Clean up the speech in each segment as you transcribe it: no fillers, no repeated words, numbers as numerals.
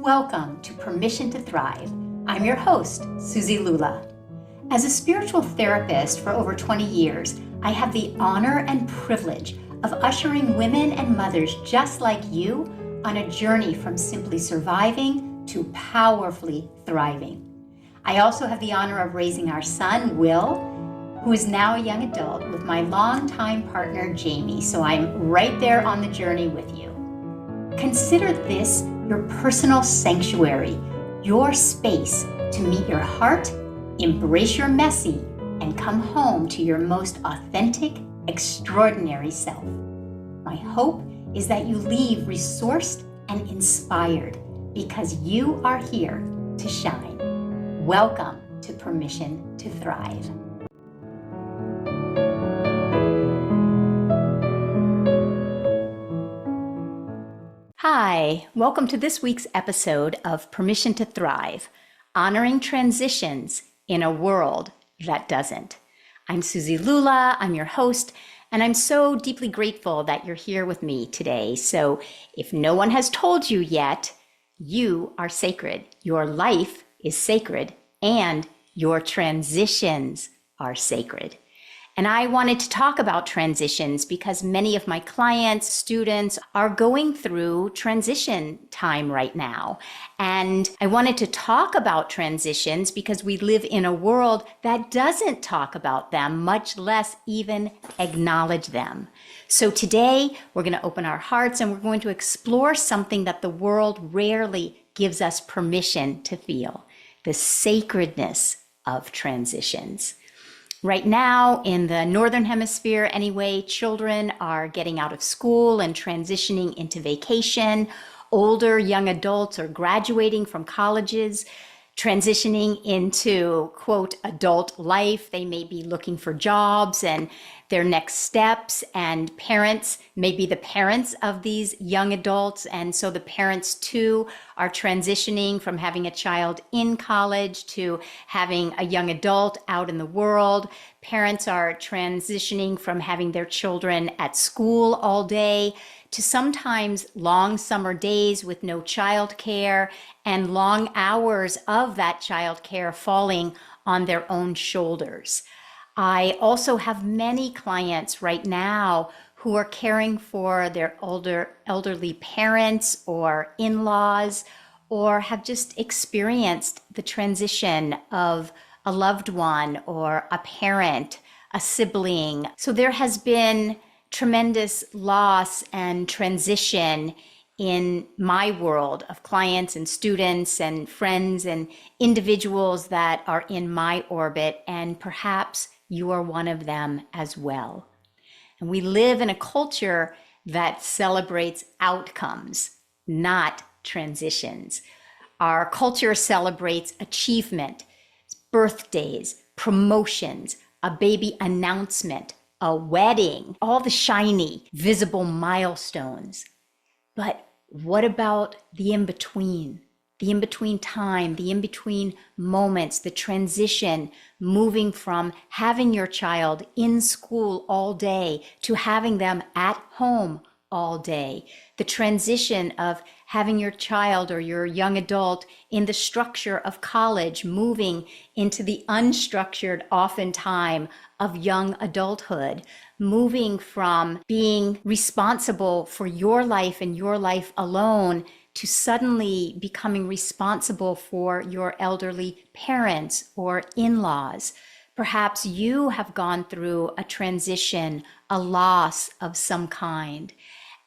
Welcome to Permission to Thrive. I'm your host, Suzi Lula. As a spiritual therapist for over 20 years, I have the honor and privilege of ushering women and mothers just like you on a journey from simply surviving to powerfully thriving. I also have the honor of raising our son, Will, who is now a young adult, with my longtime partner, Jamie, so I'm right there on the journey with you. Consider this your personal sanctuary, your space to meet your heart, embrace your messy, and come home to your most authentic, extraordinary self. My hope is that you leave resourced and inspired because you are here to shine. Welcome to Permission to Thrive. Hi, welcome to this week's episode of Permission to Thrive, honoring transitions in a world that doesn't. I'm Suzi Lula, I'm your host, and I'm so deeply grateful that you're here with me today. So if no one has told you yet, you are sacred. Your life is sacred, and your transitions are sacred. And I wanted to talk about transitions because many of my clients, students are going through transition time right now. And I wanted to talk about transitions because we live in a world that doesn't talk about them, much less even acknowledge them. So today we're going to open our hearts and we're going to explore something that the world rarely gives us permission to feel: the sacredness of transitions. Right now, in the Northern Hemisphere anyway, children are getting out of school and transitioning into vacation. Older young adults are graduating from colleges, transitioning into, quote, adult life. They may be looking for jobs and their next steps, and parents may be the parents of these young adults. And so the parents too are transitioning from having a child in college to having a young adult out in the world. Parents are transitioning from having their children at school all day to sometimes long summer days with no childcare and long hours of that childcare falling on their own shoulders. I also have many clients right now who are caring for their elderly parents or in-laws, or have just experienced the transition of a loved one or a parent, a sibling. So there has been tremendous loss and transition in my world of clients and students and friends and individuals that are in my orbit, and perhaps you are one of them as well. And we live in a culture that celebrates outcomes, not transitions. Our culture celebrates achievement, birthdays, promotions, a baby announcement, a wedding, all the shiny, visible milestones. But what about the in-between? The in-between time, the in-between moments, the transition, moving from having your child in school all day to having them at home all day. The transition of having your child or your young adult in the structure of college, moving into the unstructured, often time of young adulthood, moving from being responsible for your life and your life alone to suddenly becoming responsible for your elderly parents or in-laws. Perhaps you have gone through a transition, a loss of some kind.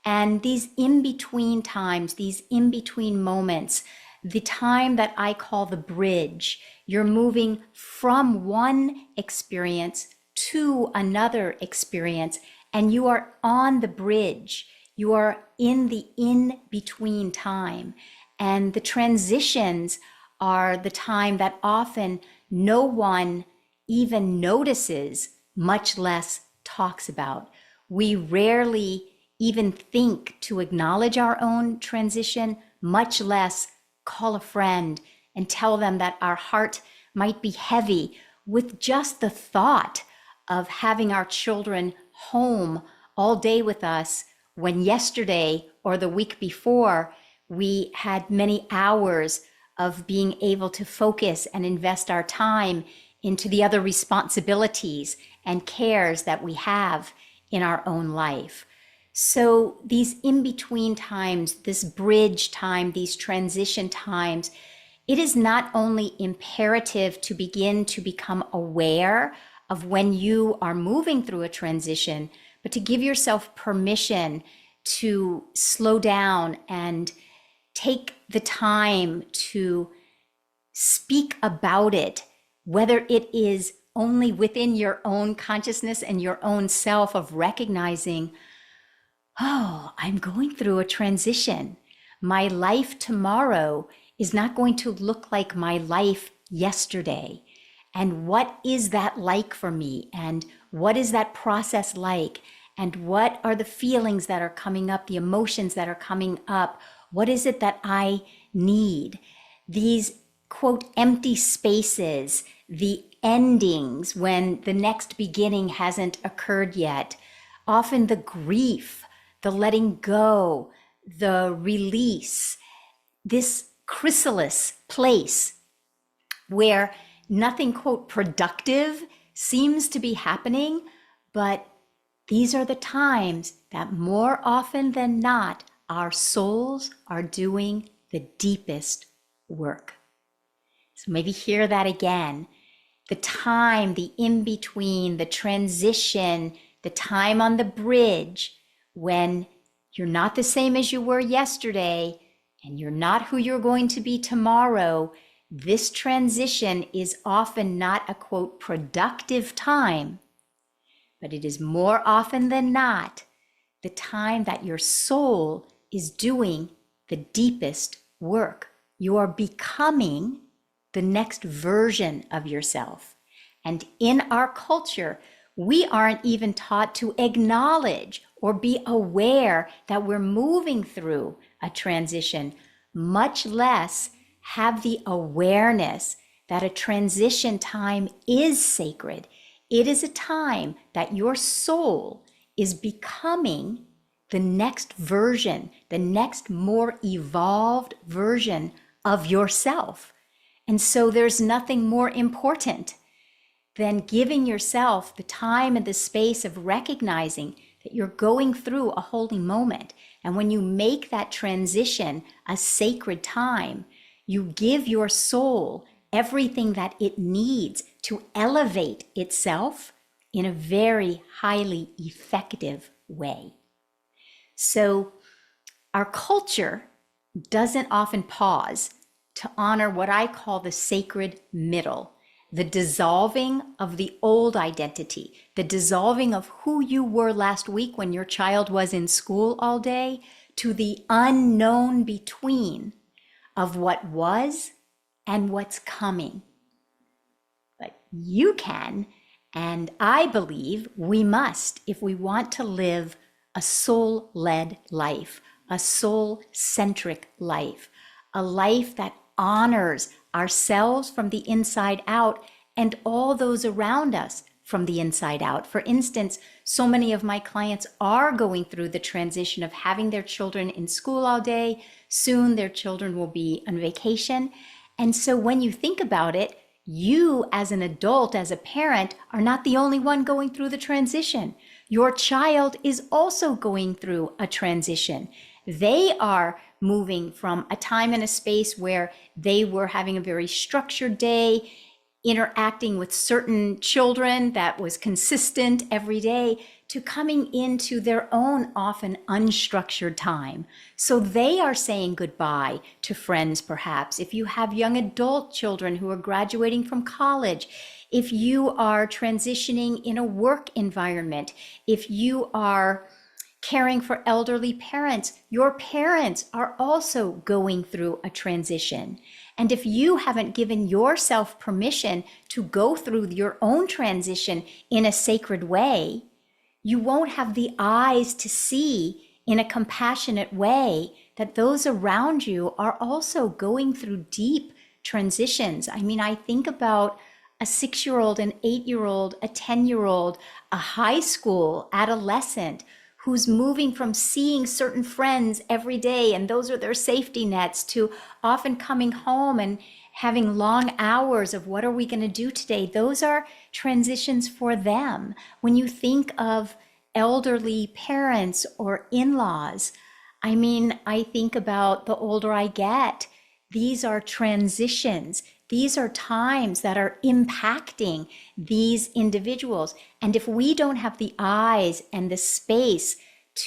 And these in-between times, these in-between moments, the time that I call the bridge, you're moving from one experience to another experience, and you are on the bridge. You are in the in-between time. And the transitions are the time that often no one even notices, much less talks about. We rarely even think to acknowledge our own transition, much less call a friend and tell them that our heart might be heavy with just the thought of having our children home all day with us, when yesterday or the week before We had many hours of being able to focus and invest our time into the other responsibilities and cares that we have in our own life. So these in-between times, this bridge time, these transition times, it is not only imperative to begin to become aware of when you are moving through a transition, but to give yourself permission to slow down and take the time to speak about it, whether it is only within your own consciousness and your own self of recognizing, oh, I'm going through a transition. My life tomorrow is not going to look like my life yesterday. And what is that like for me? And what is that process like? And what are the feelings that are coming up, the emotions that are coming up? What is it that I need? These, quote, empty spaces, the endings when the next beginning hasn't occurred yet, often the grief, the letting go, the release, this chrysalis place where nothing, quote, productive seems to be happening, but these are the times that more often than not, our souls are doing the deepest work. So maybe hear that again. The time, the in-between, the transition, the time on the bridge when you're not the same as you were yesterday and you're not who you're going to be tomorrow. This transition is often not a, quote, productive time, but it is more often than not the time that your soul is doing the deepest work. You are becoming the next version of yourself. And in our culture, we aren't even taught to acknowledge or be aware that we're moving through a transition, much less have the awareness that a transition time is sacred. It is a time that your soul is becoming the next version, the next more evolved version of yourself. And so there's nothing more important than giving yourself the time and the space of recognizing that you're going through a holy moment. And when you make that transition a sacred time, you give your soul everything that it needs to elevate itself in a very highly effective way. So our culture doesn't often pause to honor what I call the sacred middle, the dissolving of the old identity, the dissolving of who you were last week when your child was in school all day, to the unknown between of what was and what's coming. But you can, and I believe we must, if we want to live a soul-led life, a soul-centric life, a life that honors ourselves from the inside out and all those around us from the inside out. For instance, so many of my clients are going through the transition of having their children in school all day. Soon their children will be on vacation. And so when you think about it, you as an adult, as a parent, are not the only one going through the transition. Your child is also going through a transition. They are moving from a time and a space where they were having a very structured day, interacting with certain children that was consistent every day, to coming into their own often unstructured time. So they are saying goodbye to friends, perhaps. If you have young adult children who are graduating from college, if you are transitioning in a work environment, if you are caring for elderly parents, your parents are also going through a transition. And if you haven't given yourself permission to go through your own transition in a sacred way, you won't have the eyes to see in a compassionate way that those around you are also going through deep transitions. I mean, I think about a 6-year-old, an 8-year-old, a 10-year-old, a high school adolescent who's moving from seeing certain friends every day, and those are their safety nets, to often coming home and having long hours of what are we going to do today. Those are transitions for them. When you think of elderly parents or in-laws, I mean, I think about the older I get, these are transitions. These are times that are impacting these individuals. And if we don't have the eyes and the space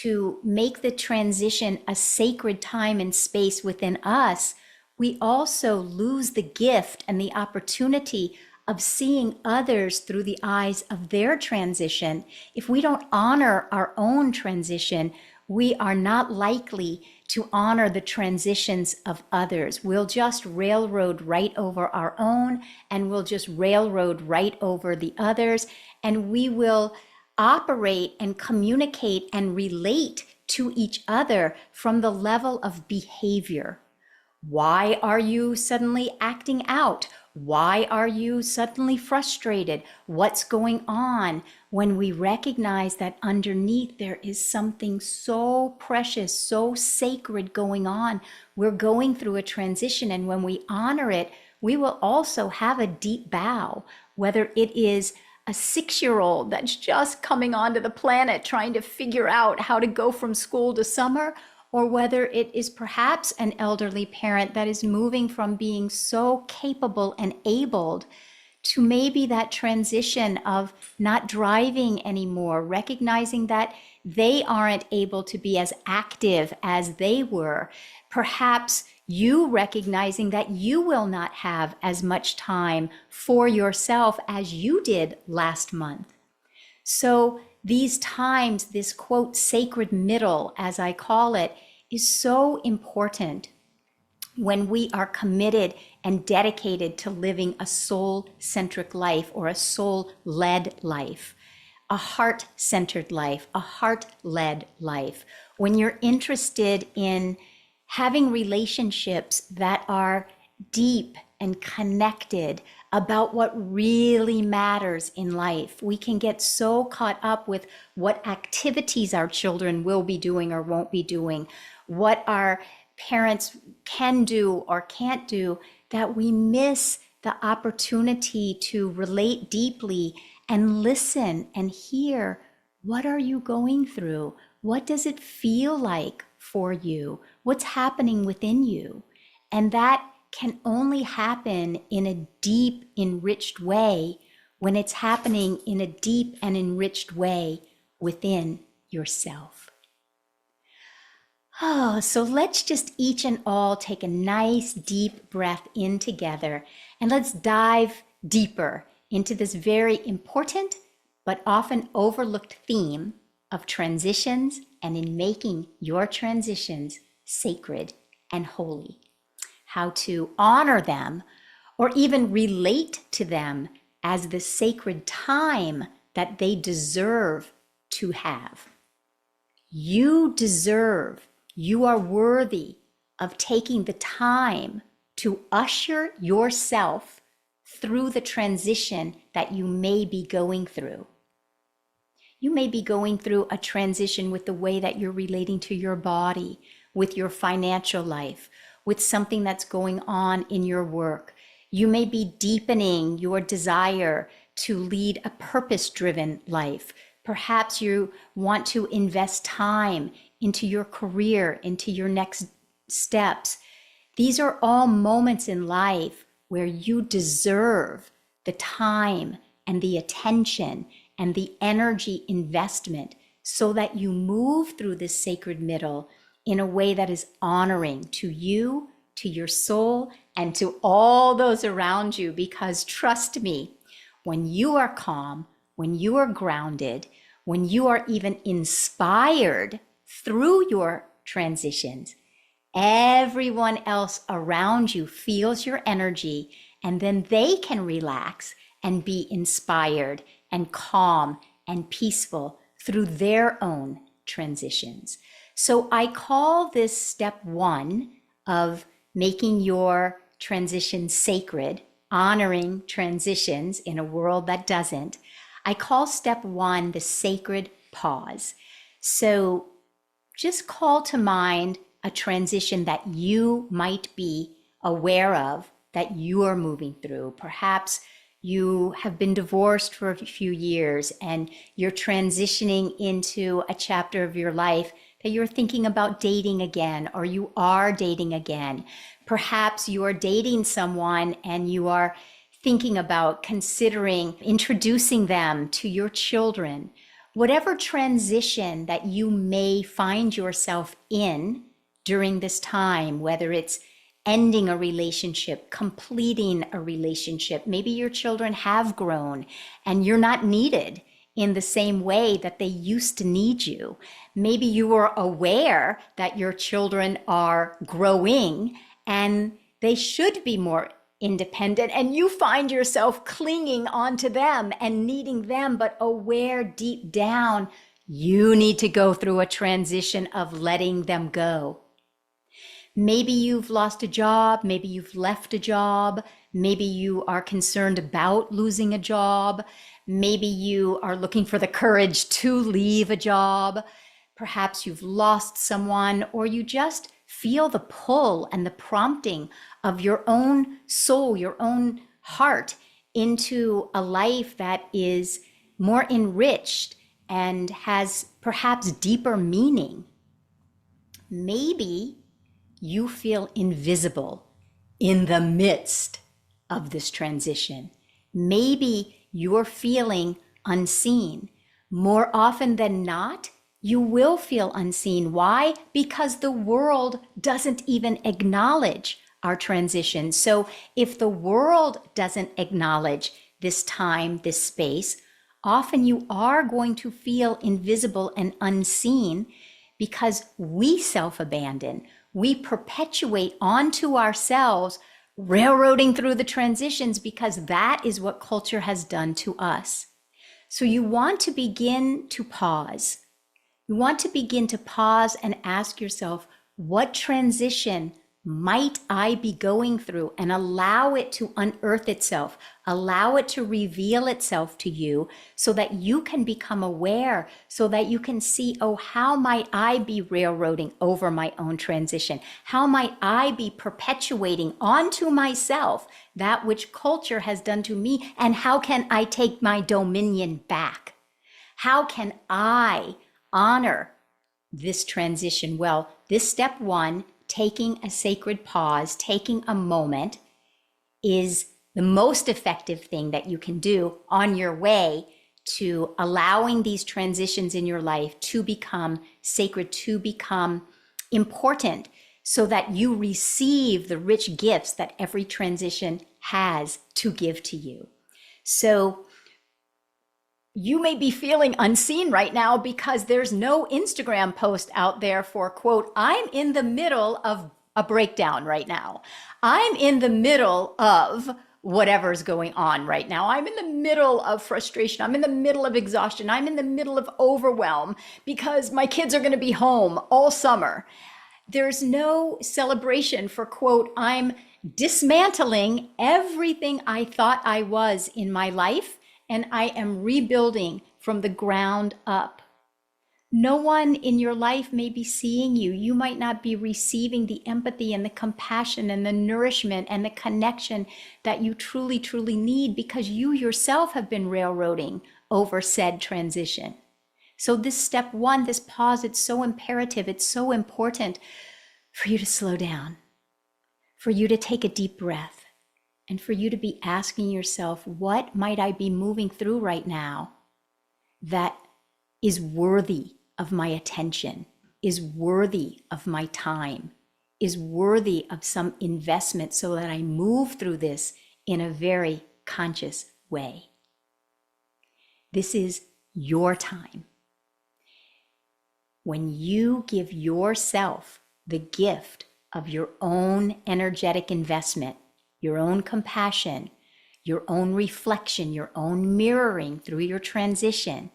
to make the transition a sacred time and space within us, we also lose the gift and the opportunity of seeing others through the eyes of their transition. If we don't honor our own transition, we are not likely to honor the transitions of others. We'll just railroad right over our own, and we'll just railroad right over the others, and we will operate and communicate and relate to each other from the level of behavior. Why are you suddenly acting out? Why are you suddenly frustrated? What's going on? When we recognize that underneath there is something so precious, so sacred going on, we're going through a transition. And when we honor it, we will also have a deep bow, whether it is a 6-year-old that's just coming onto the planet trying to figure out how to go from school to summer, or whether it is perhaps an elderly parent that is moving from being so capable and abled to maybe that transition of not driving anymore, recognizing that they aren't able to be as active as they were. Perhaps you recognizing that you will not have as much time for yourself as you did last month. So these times, this quote, sacred middle, as I call it, is so important when we are committed and dedicated to living a soul-centric life, or a soul-led life, a heart-centered life, a heart-led life. When you're interested in having relationships that are deep and connected about what really matters in life. We can get so caught up with what activities our children will be doing or won't be doing, what our parents can do or can't do, that we miss the opportunity to relate deeply and listen and hear, what are you going through? What does it feel like for you? What's happening within you? And that can only happen in a deep, enriched way when it's happening in a deep and enriched way within yourself. Oh, so let's just each and all take a nice deep breath in together, and let's dive deeper into this very important but often overlooked theme of transitions, and in making your transitions sacred and holy. How to honor them, or even relate to them as the sacred time that they deserve to have. You deserve, you are worthy of taking the time to usher yourself through the transition that you may be going through. You may be going through a transition with the way that you're relating to your body, with your financial life, with something that's going on in your work. You may be deepening your desire to lead a purpose-driven life. Perhaps you want to invest time into your career, into your next steps. These are all moments in life where you deserve the time and the attention and the energy investment so that you move through this sacred middle in a way that is honoring to you, to your soul, and to all those around you. Because trust me, when you are calm, when you are grounded, when you are even inspired through your transitions, everyone else around you feels your energy, and then they can relax and be inspired and calm and peaceful through their own transitions. So I call this step 1 of making your transition sacred, honoring transitions in a world that doesn't. I call step 1 the sacred pause. So just call to mind a transition that you might be aware of that you are moving through. Perhaps you have been divorced for a few years and you're transitioning into a chapter of your life that you're thinking about dating again, or you are dating again. Perhaps you are dating someone and you are thinking about considering introducing them to your children. Whatever transition that you may find yourself in during this time, whether it's ending a relationship, completing a relationship, maybe your children have grown and you're not needed in the same way that they used to need you. Maybe you are aware that your children are growing and they should be more independent, and you find yourself clinging onto them and needing them, but aware deep down you need to go through a transition of letting them go. Maybe you've lost a job, maybe you've left a job, maybe you are concerned about losing a job, maybe you are looking for the courage to leave a job, perhaps you've lost someone, or you just feel the pull and the prompting of your own soul, your own heart into a life that is more enriched and has perhaps deeper meaning. Maybe you feel invisible in the midst of this transition. Maybe you're feeling unseen. More often than not, you will feel unseen. Why? Because the world doesn't even acknowledge our transition. So if the world doesn't acknowledge this time, this space, often you are going to feel invisible and unseen because we self-abandon. We perpetuate onto ourselves, railroading through the transitions because that is what culture has done to us. So you want to begin to pause. You want to begin to pause and ask yourself, what transition might I be going through, and allow it to unearth itself, allow it to reveal itself to you so that you can become aware, so that you can see, oh, how might I be railroading over my own transition? How might I be perpetuating onto myself that which culture has done to me? And how can I take my dominion back? How can I honor this transition? Well, this step one, taking a sacred pause, taking a moment, is the most effective thing that you can do on your way to allowing these transitions in your life to become sacred, to become important, so that you receive the rich gifts that every transition has to give to you. So you may be feeling unseen right now because there's no Instagram post out there for, quote, I'm in the middle of a breakdown right now. I'm in the middle of whatever's going on right now. I'm in the middle of frustration. I'm in the middle of exhaustion. I'm in the middle of overwhelm because my kids are going to be home all summer. There's no celebration for, quote, I'm dismantling everything I thought I was in my life, and I am rebuilding from the ground up. No one in your life may be seeing you. You might not be receiving the empathy and the compassion and the nourishment and the connection that you truly, truly need because you yourself have been railroading over said transition. So this step one, this pause, it's so imperative. It's so important for you to slow down, for you to take a deep breath, and for you to be asking yourself, what might I be moving through right now that is worthy of my attention, is worthy of my time, is worthy of some investment so that I move through this in a very conscious way. This is your time. When you give yourself the gift of your own energetic investment, your own compassion, your own reflection, your own mirroring through your transition,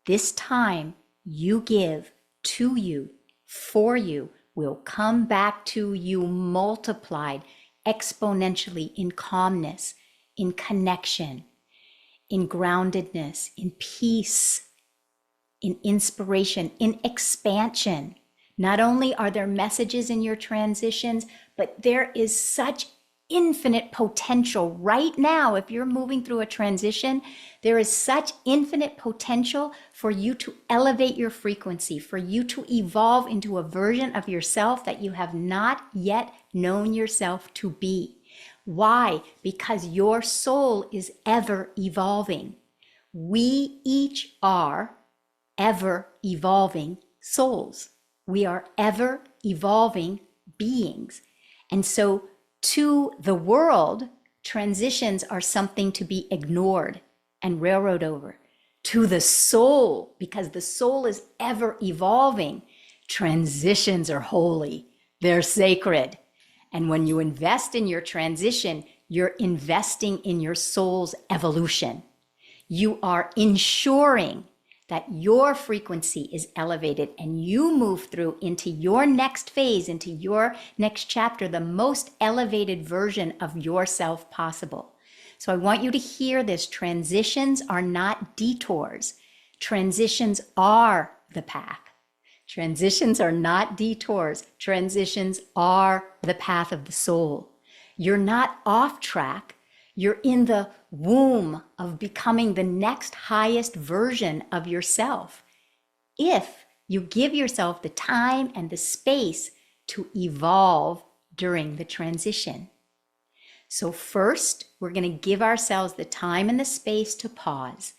this time you give to you, for you, will come back to you multiplied exponentially in calmness, in connection, in groundedness, in peace, in inspiration, in expansion. Not only are there messages in your transitions, but there is such infinite potential right now. If you're moving through a transition, there is such infinite potential for you to elevate your frequency, for you to evolve into a version of yourself that you have not yet known yourself to be. Why? Because your soul is ever evolving. We each are ever evolving souls. We are ever evolving beings. And so to the world, transitions are something to be ignored and railroad over. To the soul, because the soul is ever evolving, transitions are holy. They're sacred. And when you invest in your transition, you're investing in your soul's evolution. You are ensuring that your frequency is elevated and you move through into your next phase, into your next chapter, the most elevated version of yourself possible. So I want you to hear this. Transitions are not detours. Transitions are the path. Transitions are not detours. Transitions are the path of the soul. You're not off track. You're in the womb of becoming the next highest version of yourself. If you give yourself the time and the space to evolve during the transition. So first, we're going to give ourselves the time and the space to pause.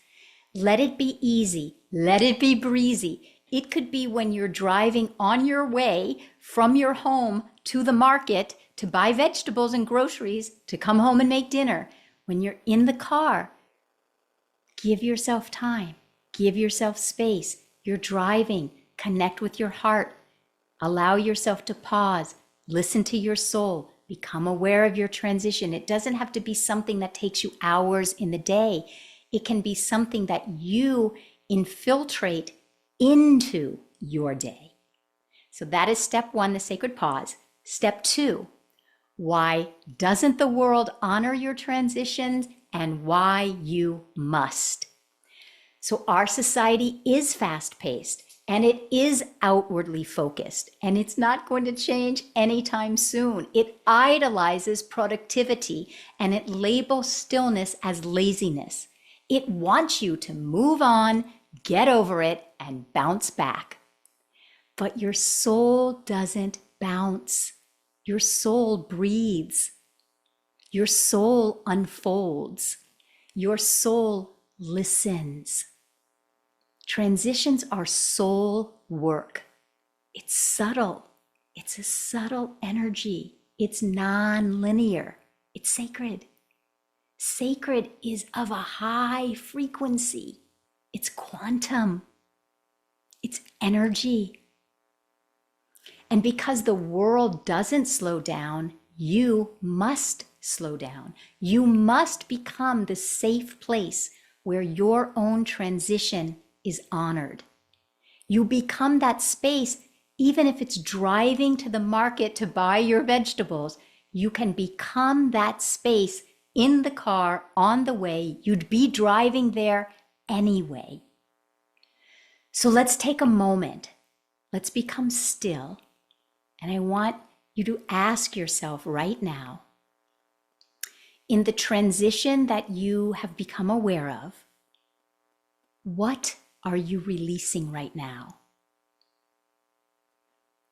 Let it be easy. Let it be breezy. It could be when you're driving on your way from your home to the market to buy vegetables and groceries to come home and make dinner. When you're in the car, give yourself time. Give yourself space. You're driving. Connect with your heart. Allow yourself to pause. Listen to your soul. Become aware of your transition. It doesn't have to be something that takes you hours in the day. It can be something that you infiltrate into your day. So that is step one, the sacred pause. Step two, why doesn't the world honor your transitions and why you must? So our society is fast-paced and it is outwardly focused, and it's not going to change anytime soon. It idolizes productivity and it labels stillness as laziness. It wants you to move on, get over it, and bounce back. But your soul doesn't bounce. Your soul breathes. Your soul unfolds. Your soul listens. Transitions are soul work. It's subtle. It's a subtle energy. It's non-linear. It's sacred. Sacred is of a high frequency. It's quantum. It's energy. And because the world doesn't slow down, you must slow down. You must become the safe place where your own transition is honored. You become that space, even if it's driving to the market to buy your vegetables, you can become that space in the car on the way. You'd be driving there anyway. So let's take a moment. Let's become still. And I want you to ask yourself right now, in the transition that you have become aware of, what are you releasing right now?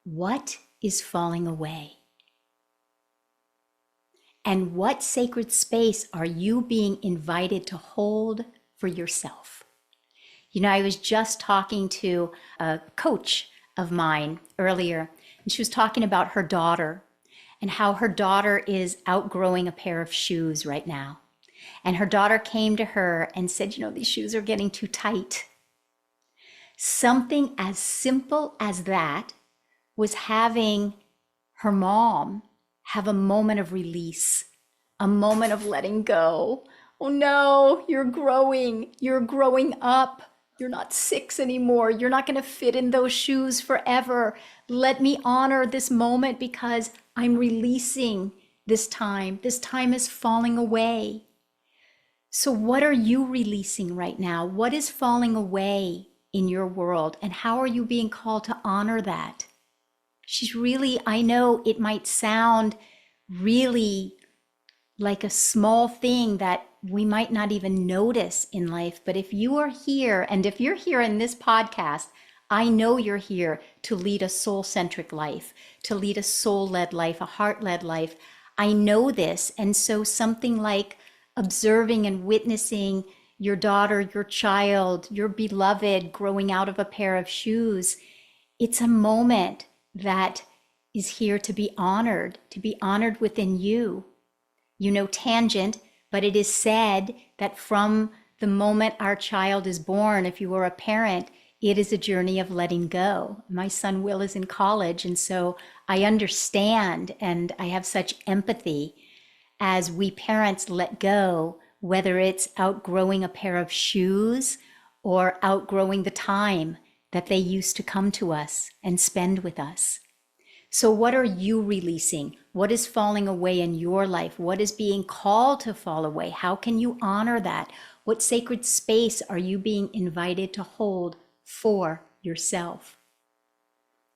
What is falling away? And what sacred space are you being invited to hold for yourself? You know, I was just talking to a coach of mine earlier, and she was talking about her daughter and how her daughter is outgrowing a pair of shoes right now. And her daughter came to her and said, you know, these shoes are getting too tight. Something as simple as that was having her mom have a moment of release, a moment of letting go. Oh no, you're growing up. You're not 6 anymore. You're not going to fit in those shoes forever. Let me honor this moment because I'm releasing this time. This time is falling away. So what are you releasing right now? What is falling away? in your world, and how are you being called to honor that? She's really, I know it might sound really like a small thing that we might not even notice in life, but if you are here, and if you're here in this podcast, I know you're here to lead a soul-centric life, to lead a soul-led life, a heart-led life. I know this, and so something like observing and witnessing your daughter, your child, your beloved growing out of a pair of shoes, it's a moment that is here to be honored within you. You know, tangent, but it is said that from the moment our child is born, if you are a parent, it is a journey of letting go. My son Will is in college, and so I understand and I have such empathy as we parents let go, whether it's outgrowing a pair of shoes or outgrowing the time that they used to come to us and spend with us. So what are you releasing? What is falling away in your life? What is being called to fall away? How can you honor that? What sacred space are you being invited to hold for yourself?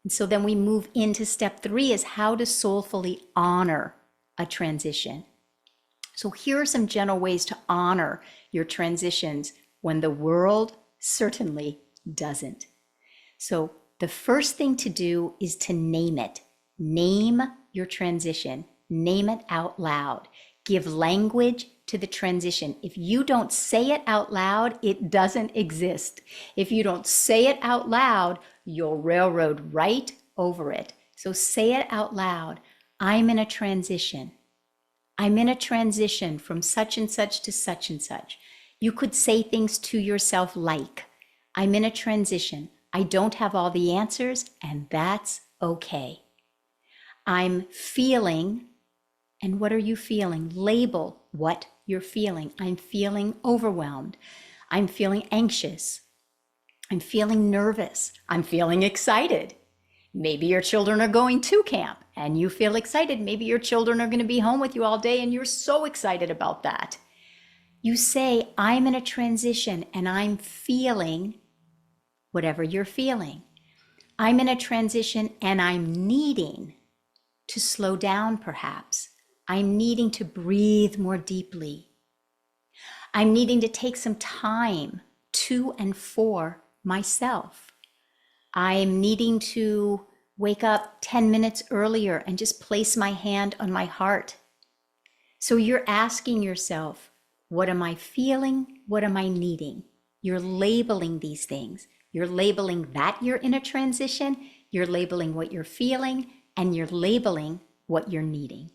And so then we move into step 3 is how to soulfully honor a transition. So here are some gentle ways to honor your transitions when the world certainly doesn't. So the first thing to do is to name it. Name your transition. Name it out loud. Give language to the transition. If you don't say it out loud, it doesn't exist. If you don't say it out loud, you'll railroad right over it. So say it out loud. I'm in a transition. I'm in a transition from such and such to such and such. You could say things to yourself like, I'm in a transition. I don't have all the answers, and that's okay. I'm feeling, and what are you feeling? Label what you're feeling. I'm feeling overwhelmed. I'm feeling anxious. I'm feeling nervous. I'm feeling excited. Maybe your children are going to camp and you feel excited. Maybe your children are going to be home with you all day and you're so excited about that. You say, I'm in a transition and I'm feeling whatever you're feeling. I'm in a transition and I'm needing to slow down perhaps. I'm needing to breathe more deeply. I'm needing to take some time to and for myself. I'm needing to wake up 10 minutes earlier and just place my hand on my heart. So you're asking yourself, what am I feeling? What am I needing? You're labeling these things. You're labeling that you're in a transition. You're labeling what you're feeling, and you're labeling what you're needing.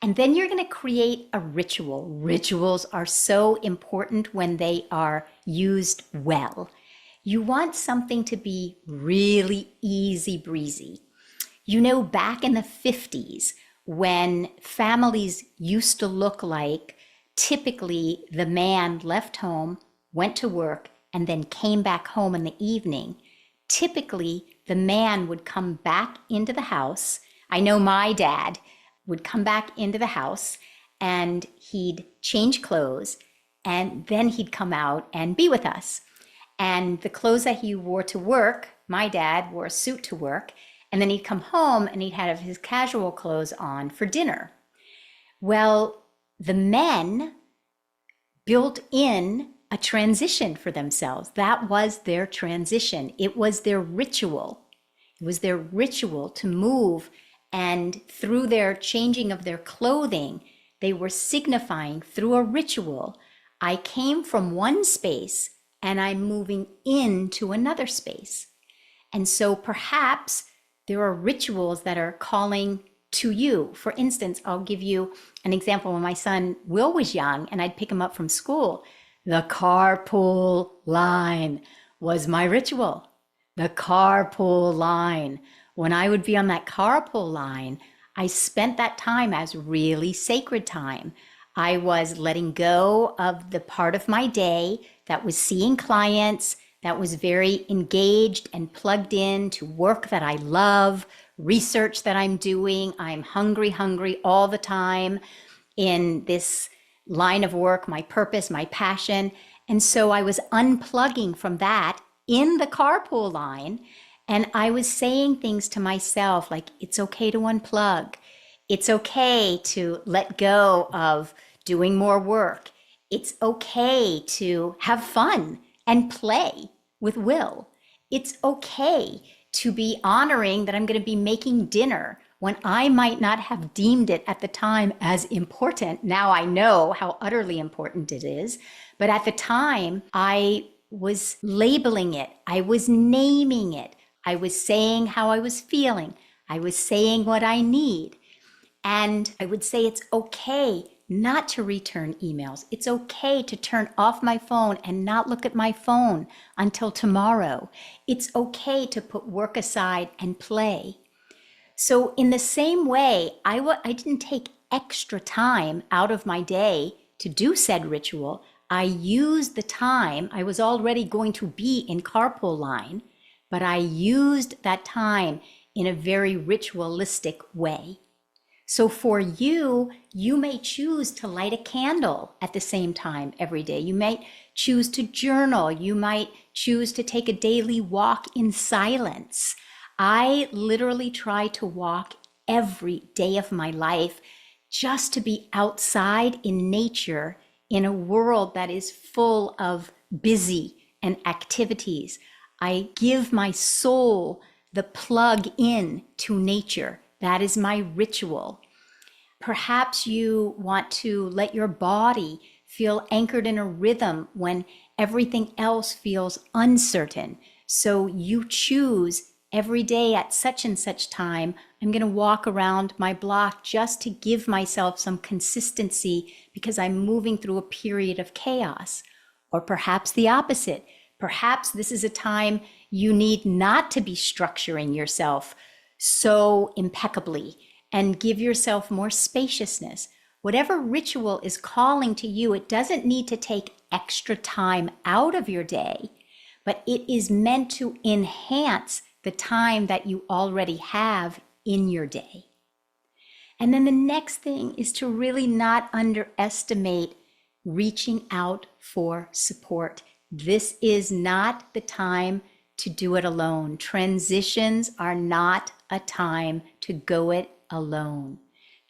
And then you're going to create a ritual. Rituals are so important when they are used well. You want something to be really easy breezy. You know, back in the 50s, when families used to look like typically the man left home, went to work, and then came back home in the evening, typically the man would come back into the house. I know my dad would come back into the house and he'd change clothes and then he'd come out and be with us. And the clothes that he wore to work, my dad wore a suit to work, and then he'd come home and he'd have his casual clothes on for dinner. Well, the men built in a transition for themselves. That was their transition. It was their ritual. It was their ritual to move, and through their changing of their clothing, they were signifying through a ritual, I came from one space and I'm moving into another space. And so perhaps there are rituals that are calling to you. For instance, I'll give you an example. When my son Will was young and I'd pick him up from school, the carpool line was my ritual. The carpool line. When I would be on that carpool line, I spent that time as really sacred time. I was letting go of the part of my day that was seeing clients, that was very engaged and plugged in to work that I love, research that I'm doing. I'm hungry all the time in this line of work, my purpose, my passion. And so I was unplugging from that in the carpool line. And I was saying things to myself like, it's okay to unplug. It's okay to let go of doing more work. It's okay to have fun and play with Will. It's okay to be honoring that I'm going to be making dinner when I might not have deemed it at the time as important. Now I know how utterly important it is. But at the time, I was labeling it. I was naming it. I was saying how I was feeling. I was saying what I need. And I would say it's okay not to return emails. It's okay to turn off my phone and not look at my phone until tomorrow. It's okay to put work aside and play. So in the same way, I didn't take extra time out of my day to do said ritual. I used the time. I was already going to be in carpool line, but I used that time in a very ritualistic way. So for you, you may choose to light a candle at the same time every day. You might choose to journal. You might choose to take a daily walk in silence. I literally try to walk every day of my life just to be outside in nature in a world that is full of busy and activities. I give my soul the plug in to nature. That is my ritual. Perhaps you want to let your body feel anchored in a rhythm when everything else feels uncertain. So you choose every day at such and such time, I'm going to walk around my block just to give myself some consistency because I'm moving through a period of chaos. Or perhaps the opposite. Perhaps this is a time you need not to be structuring yourself so impeccably and give yourself more spaciousness. Whatever ritual is calling to you, it doesn't need to take extra time out of your day, but it is meant to enhance the time that you already have in your day. And then the next thing is to really not underestimate reaching out for support. This is not the time to do it alone. Transitions are not a time to go it alone.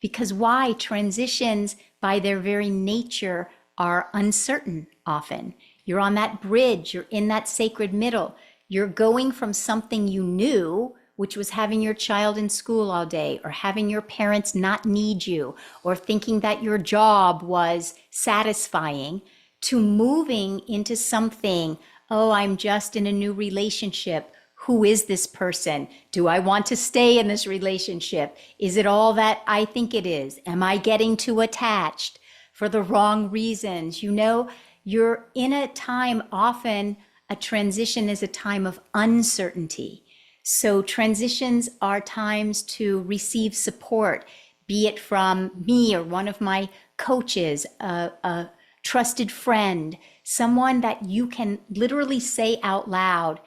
Because why? Transitions, by their very nature, are uncertain often. You're on that bridge, you're in that sacred middle. You're going from something you knew, which was having your child in school all day, or having your parents not need you, or thinking that your job was satisfying, to moving into something, oh, I'm just in a new relationship. Who is this person? Do I want to stay in this relationship? Is it all that I think it is? Am I getting too attached for the wrong reasons? You know, you're in a time, often a transition is a time of uncertainty. So transitions are times to receive support, be it from me or one of my coaches, a trusted friend, someone that you can literally say out loud,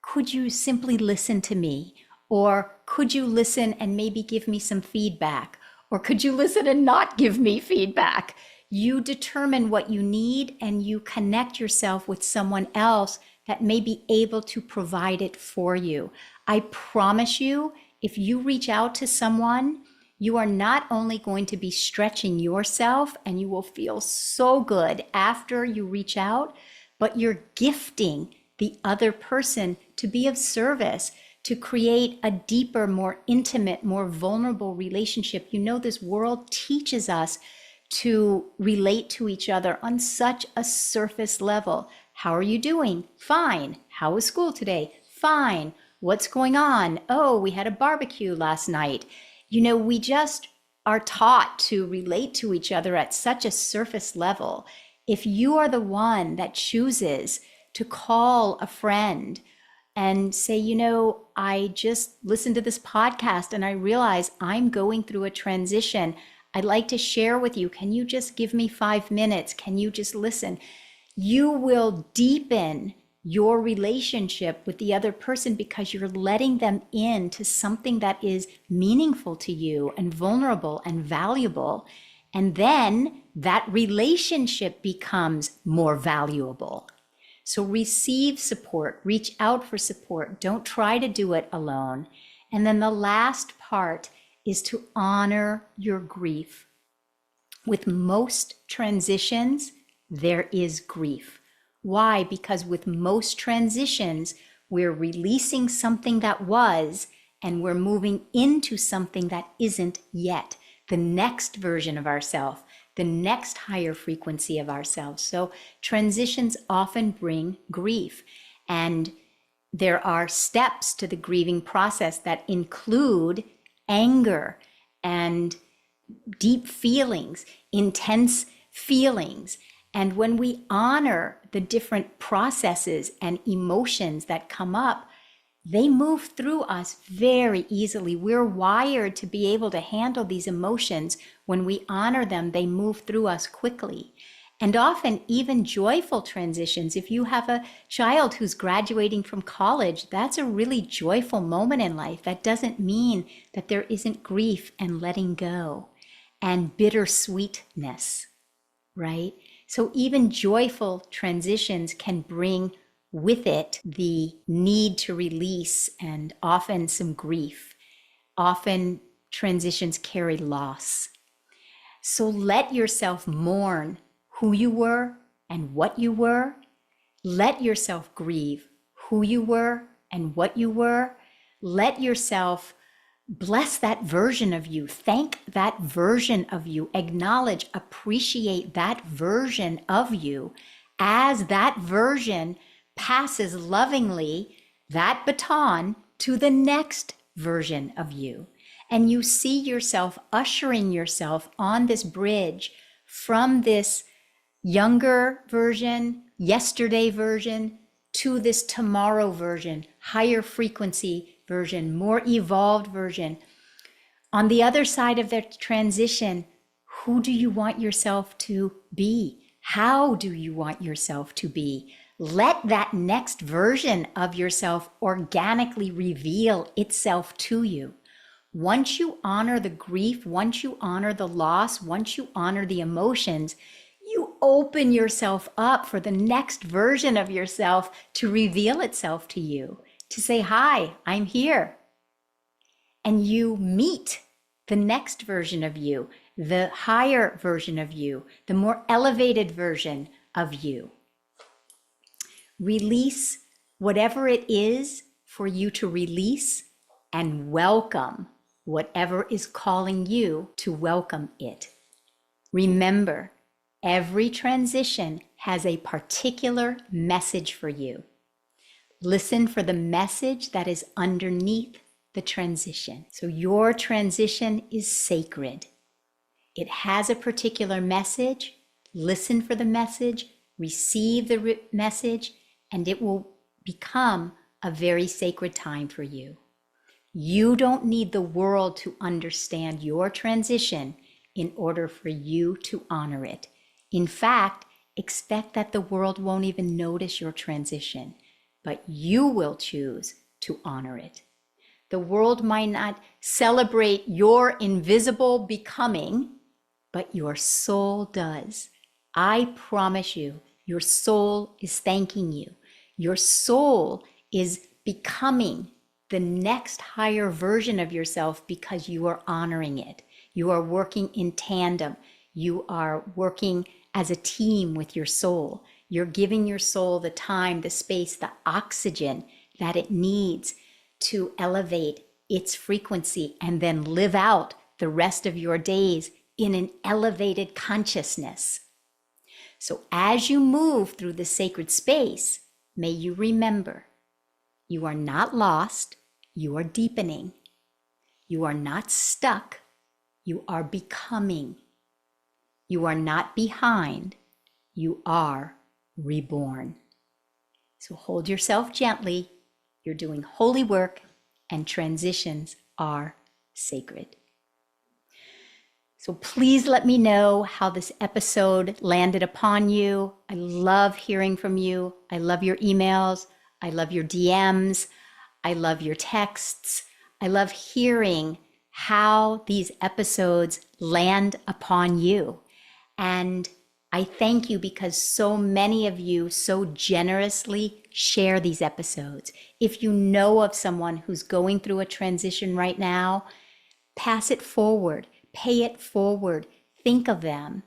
could you simply listen to me? Or could you listen and maybe give me some feedback? Or could you listen and not give me feedback? You determine what you need and you connect yourself with someone else that may be able to provide it for you. I promise you, if you reach out to someone, you are not only going to be stretching yourself and you will feel so good after you reach out, but you're gifting the other person to be of service, to create a deeper, more intimate, more vulnerable relationship. You know, this world teaches us to relate to each other on such a surface level. How are you doing? Fine. How was school today? Fine. What's going on? Oh, we had a barbecue last night. You know, we just are taught to relate to each other at such a surface level. If you are the one that chooses to call a friend and say, you know, I just listened to this podcast and I realize I'm going through a transition. I'd like to share with you. Can you just give me 5 minutes? Can you just listen? You will deepen your relationship with the other person because you're letting them into something that is meaningful to you and vulnerable and valuable. And then that relationship becomes more valuable. So receive support, reach out for support. Don't try to do it alone. And then the last part is to honor your grief. With most transitions, there is grief. Why? Because with most transitions, we're releasing something that was, and we're moving into something that isn't yet, the next version of ourselves, the next higher frequency of ourselves. So transitions often bring grief. And there are steps to the grieving process that include anger and deep feelings, intense feelings. And when we honor the different processes and emotions that come up, they move through us very easily. We're wired to be able to handle these emotions. When we honor them, they move through us quickly. And often even joyful transitions. If you have a child who's graduating from college, that's a really joyful moment in life. That doesn't mean that there isn't grief and letting go and bittersweetness, right? So even joyful transitions can bring with it the need to release and often some grief. Often transitions carry loss. So let yourself mourn who you were and what you were. Let yourself grieve who you were and what you were. Let yourself bless that version of you. Thank that version of you. Acknowledge, appreciate that version of you as that version passes lovingly that baton to the next version of you. And you see yourself ushering yourself on this bridge from this younger version, yesterday version, to this tomorrow version, higher frequency version, more evolved version. On the other side of the transition, who do you want yourself to be? How do you want yourself to be? Let that next version of yourself organically reveal itself to you. Once you honor the grief, once you honor the loss, once you honor the emotions, you open yourself up for the next version of yourself to reveal itself to you, to say, hi, I'm here. And you meet the next version of you, the higher version of you, the more elevated version of you. Release whatever it is for you to release and welcome whatever is calling you to welcome it. Remember, every transition has a particular message for you. Listen for the message that is underneath the transition. So your transition is sacred. It has a particular message. Listen for the message, receive the message, and it will become a very sacred time for you. You don't need the world to understand your transition in order for you to honor it. In fact, expect that the world won't even notice your transition, but you will choose to honor it. The world might not celebrate your invisible becoming, but your soul does. I promise you, your soul is thanking you. Your soul is becoming the next higher version of yourself because you are honoring it. You are working in tandem. You are working as a team with your soul. You're giving your soul the time, the space, the oxygen that it needs to elevate its frequency and then live out the rest of your days in an elevated consciousness. So as you move through the sacred space, may you remember, you are not lost, you are deepening. You are not stuck, you are becoming. You are not behind, you are reborn. So hold yourself gently. You're doing holy work, and transitions are sacred. So please let me know how this episode landed upon you. I love hearing from you. I love your emails. I love your DMs. I love your texts. I love hearing how these episodes land upon you. And I thank you because so many of you so generously share these episodes. If you know of someone who's going through a transition right now, pass it forward, pay it forward, think of them.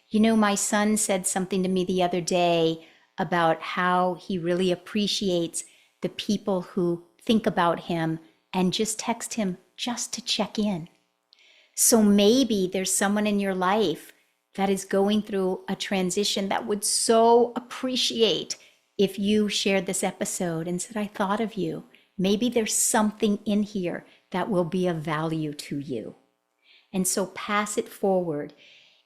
You know, my son said something to me the other day about how he really appreciates the people who think about him and just text him just to check in. So maybe there's someone in your life that is going through a transition that would so appreciate if you shared this episode and said, I thought of you. Maybe there's something in here that will be of value to you. And so pass it forward.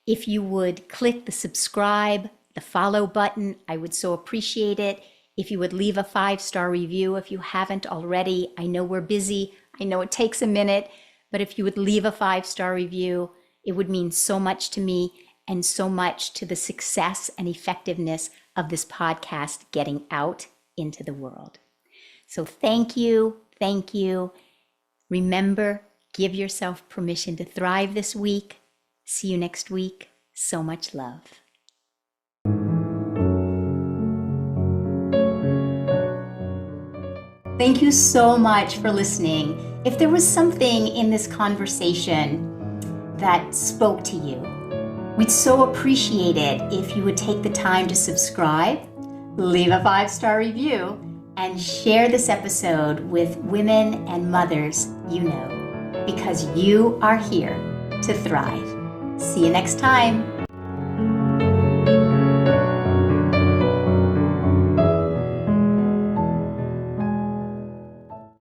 If you would click the subscribe, the follow button, I would so appreciate it. If you would leave a 5-star review if you haven't already. I know we're busy. I know it takes a minute, but if you would leave a 5-star review, it would mean so much to me and so much to the success and effectiveness of this podcast getting out into the world. So thank you. Thank you. Remember, give yourself permission to thrive this week. See you next week. So much love. Thank you so much for listening. If there was something in this conversation that spoke to you, we'd so appreciate it if you would take the time to subscribe, leave a 5-star review, and share this episode with women and mothers you know, because you are here to thrive. See you next time.